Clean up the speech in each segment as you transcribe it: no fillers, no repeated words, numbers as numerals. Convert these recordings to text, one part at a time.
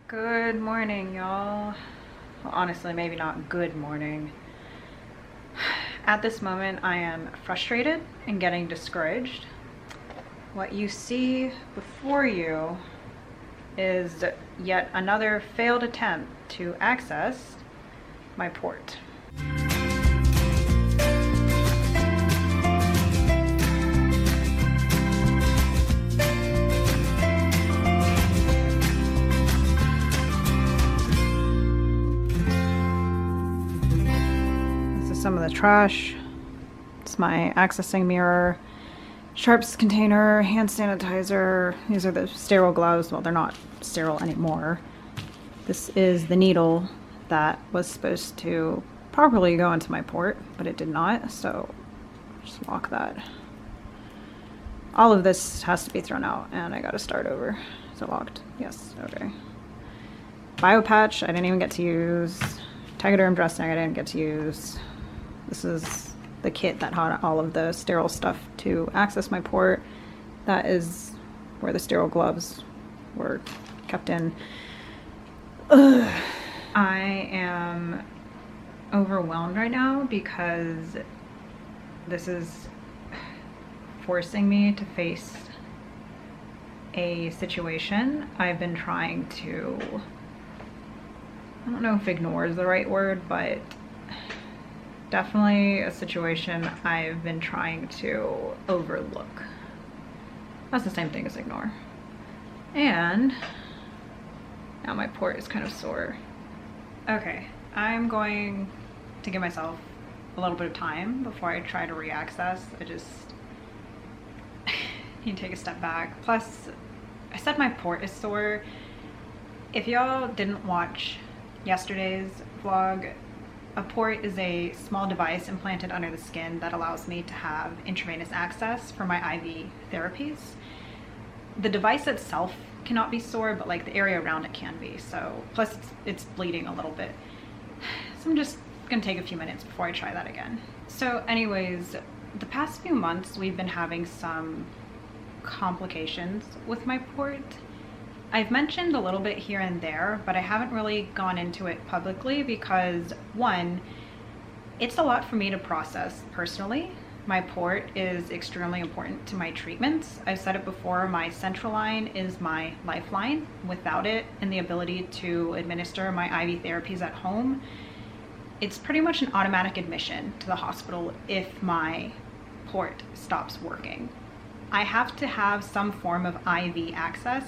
Good morning, y'all. Well, honestly, maybe not good morning. At this moment, I am frustrated and getting discouraged. What you see before you is yet another failed attempt to access my port. Some of the trash. It's my accessing mirror, sharps container, hand sanitizer. These are the sterile gloves. Well, they're not sterile anymore. This is the needle that was supposed to properly go into my port, but it did not, so just lock that. All of this has to be thrown out, and I gotta start over. Is it locked? Yes, okay. Biopatch, I didn't even get to use. Tegaderm dressing, I didn't get to use. This is the kit that had all of the sterile stuff to access my port. That is where the sterile gloves were kept in. Ugh. I am overwhelmed right now because this is forcing me to face a situation I've been trying to, I don't know if ignore is the right word, but definitely a situation I've been trying to overlook. That's the same thing as ignore. And now my port is kind of sore. Okay, I'm going to give myself a little bit of time before I try to re-access. I just need to take a step back. Plus, I said my port is sore. If y'all didn't watch yesterday's vlog, a port is a small device implanted under the skin that allows me to have intravenous access for my IV therapies. The device itself cannot be sore, but like the area around it can be. So plus it's bleeding a little bit. So I'm just gonna take a few minutes before I try that again. So anyways, the past few months we've been having some complications with my port. I've mentioned a little bit here and there, but I haven't really gone into it publicly because, one, it's a lot for me to process personally. My port is extremely important to my treatments. I've said it before, my central line is my lifeline. Without it and the ability to administer my IV therapies at home, it's pretty much an automatic admission to the hospital if my port stops working. I have to have some form of IV access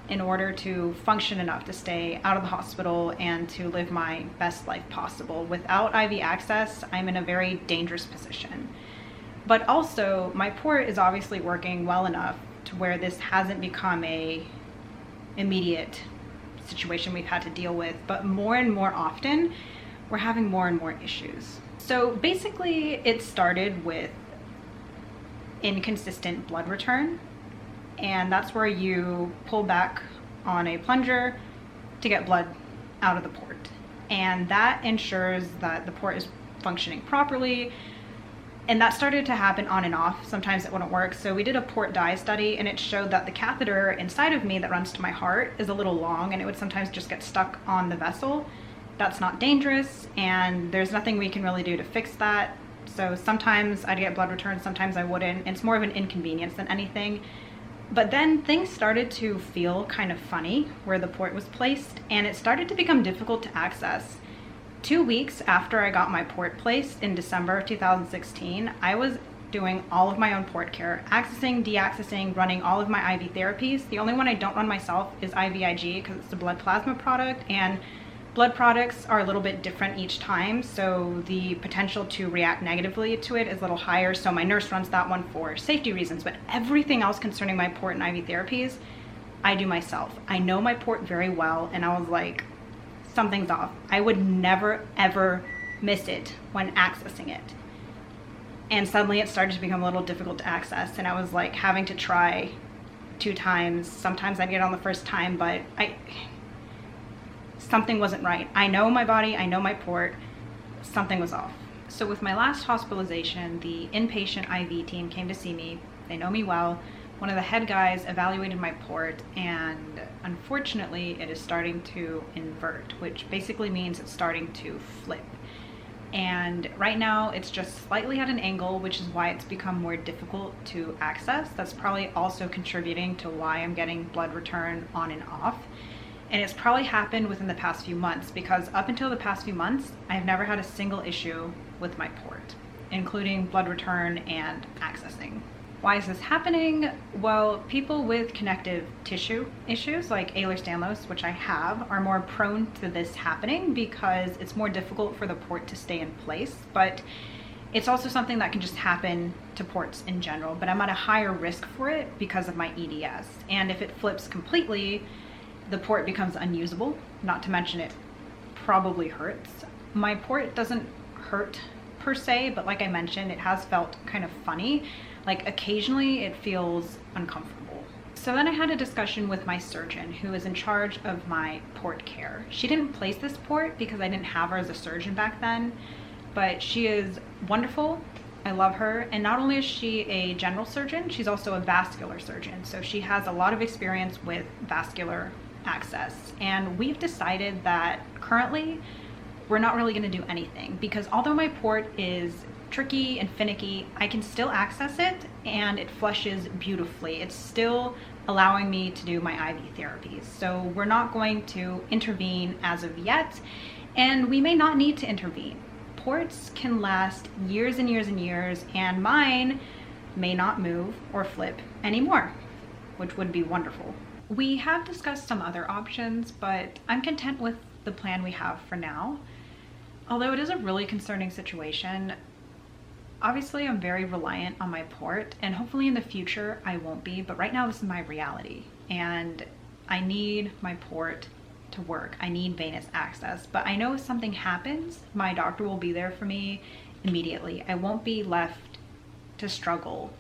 in order to function enough to stay out of the hospital and to live my best life possible. Without IV access, I'm in a very dangerous position. But also, my port is obviously working well enough to where this hasn't become a immediate situation we've had to deal with, but more and more often, we're having more and more issues. So basically, it started with inconsistent blood return. And that's where you pull back on a plunger to get blood out of the port. And that ensures that the port is functioning properly. And that started to happen on and off. Sometimes it wouldn't work. So we did a port dye study and it showed that the catheter inside of me that runs to my heart is a little long and it would sometimes just get stuck on the vessel. That's not dangerous and there's nothing we can really do to fix that. So sometimes I'd get blood return, sometimes I wouldn't. It's more of an inconvenience than anything. But then things started to feel kind of funny where the port was placed and it started to become difficult to access. 2 weeks after I got my port placed in December of 2016, I was doing all of my own port care, accessing, deaccessing, running all of my IV therapies. The only one I don't run myself is IVIG because it's a blood plasma product and blood products are a little bit different each time, so the potential to react negatively to it is a little higher, so my nurse runs that one for safety reasons, but everything else concerning my port and IV therapies, I do myself. I know my port very well, and I was like, something's off. I would never, ever miss it when accessing it. And suddenly it started to become a little difficult to access, and I was like having to try 2 times. Sometimes I'd get on the first time, but something wasn't right. I know my body, I know my port, something was off. So with my last hospitalization, the inpatient IV team came to see me. They know me well. one of the head guys evaluated my port, and unfortunately it is starting to invert, which basically means it's starting to flip. And right now it's just slightly at an angle, which is why it's become more difficult to access. That's probably also contributing to why I'm getting blood return on and off. And it's probably happened within the past few months, because up until the past few months, I've never had a single issue with my port, including blood return and accessing. Why is this happening? Well, people with connective tissue issues like Ehlers Danlos, which I have, are more prone to this happening because it's more difficult for the port to stay in place. But it's also something that can just happen to ports in general, but I'm at a higher risk for it because of my EDS. And if it flips completely, the port becomes unusable, not to mention it probably hurts. My port doesn't hurt per se, but like I mentioned, it has felt kind of funny. Like occasionally it feels uncomfortable. So then I had a discussion with my surgeon, who is in charge of my port care. She didn't place this port because I didn't have her as a surgeon back then, but she is wonderful. I love her. And not only is she a general surgeon, she's also a vascular surgeon. So she has a lot of experience with vascular access. And we've decided that currently we're not really going to do anything, because although my port is tricky and finicky, I can still access it and it flushes beautifully. It's still allowing me to do my IV therapies. So we're not going to intervene as of yet, and we may not need to intervene. Ports can last years and years and years, and mine may not move or flip anymore, which would be wonderful. We have discussed some other options, but I'm content with the plan we have for now. Although it is a really concerning situation, obviously I'm very reliant on my port, and hopefully in the future I won't be, but right now this is my reality and I need my port to work. I need venous access, but I know if something happens, my doctor will be there for me immediately. I won't be left to struggle,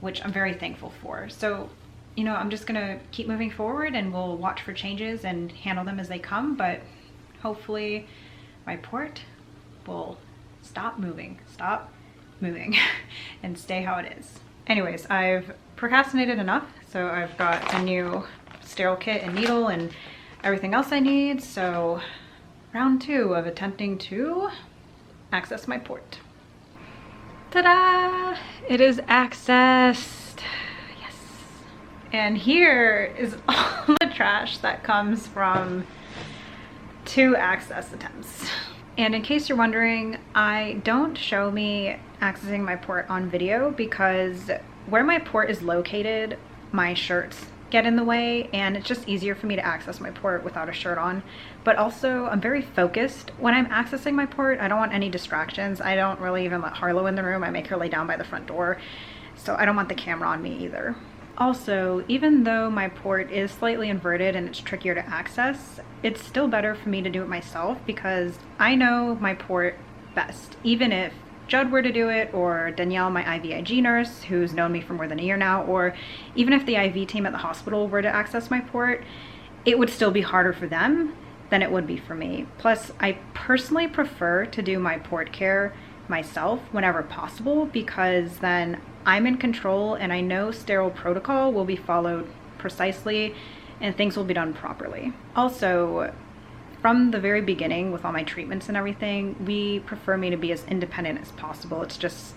which I'm very thankful for. So, you know, I'm just gonna keep moving forward and we'll watch for changes and handle them as they come, but hopefully my port will stop moving and stay how it is. Anyways, I've procrastinated enough, so I've got a new sterile kit and needle and everything else I need. So round 2 of attempting to access my port. Ta-da! It is accessed. Yes. And here is all the trash that comes from 2 access attempts. And in case you're wondering, I don't show me accessing my port on video because where my port is located, my shirts get in the way, and it's just easier for me to access my port without a shirt on. But also, I'm very focused when I'm accessing my port. I don't want any distractions. I don't really even let Harlow in the room. I make her lay down by the front door, so I don't want the camera on me either. Also, even though my port is slightly inverted and it's trickier to access, it's still better for me to do it myself because I know my port best. Even if Judd were to do it, or Danielle, my IVIG nurse, who's known me for more than a year now, or even if the IV team at the hospital were to access my port, it would still be harder for them than it would be for me. Plus, I personally prefer to do my port care myself whenever possible because then I'm in control and I know sterile protocol will be followed precisely and things will be done properly. Also, from the very beginning with all my treatments and everything, we prefer me to be as independent as possible. It's just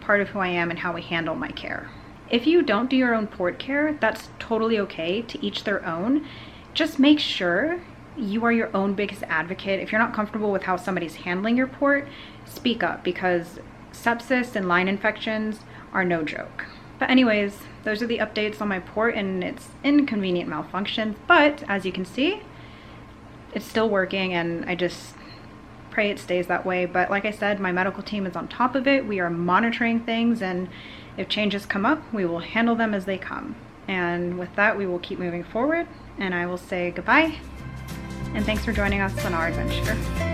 part of who I am and how we handle my care. If you don't do your own port care, that's totally okay, to each their own. Just make sure you are your own biggest advocate. If you're not comfortable with how somebody's handling your port, speak up because sepsis and line infections are no joke. But anyways, those are the updates on my port and its inconvenient malfunctions, but as you can see, it's still working and I just pray it stays that way. But like I said, my medical team is on top of it. We are monitoring things, and if changes come up, we will handle them as they come. And with that, we will keep moving forward, and I will say goodbye and thanks for joining us on our adventure.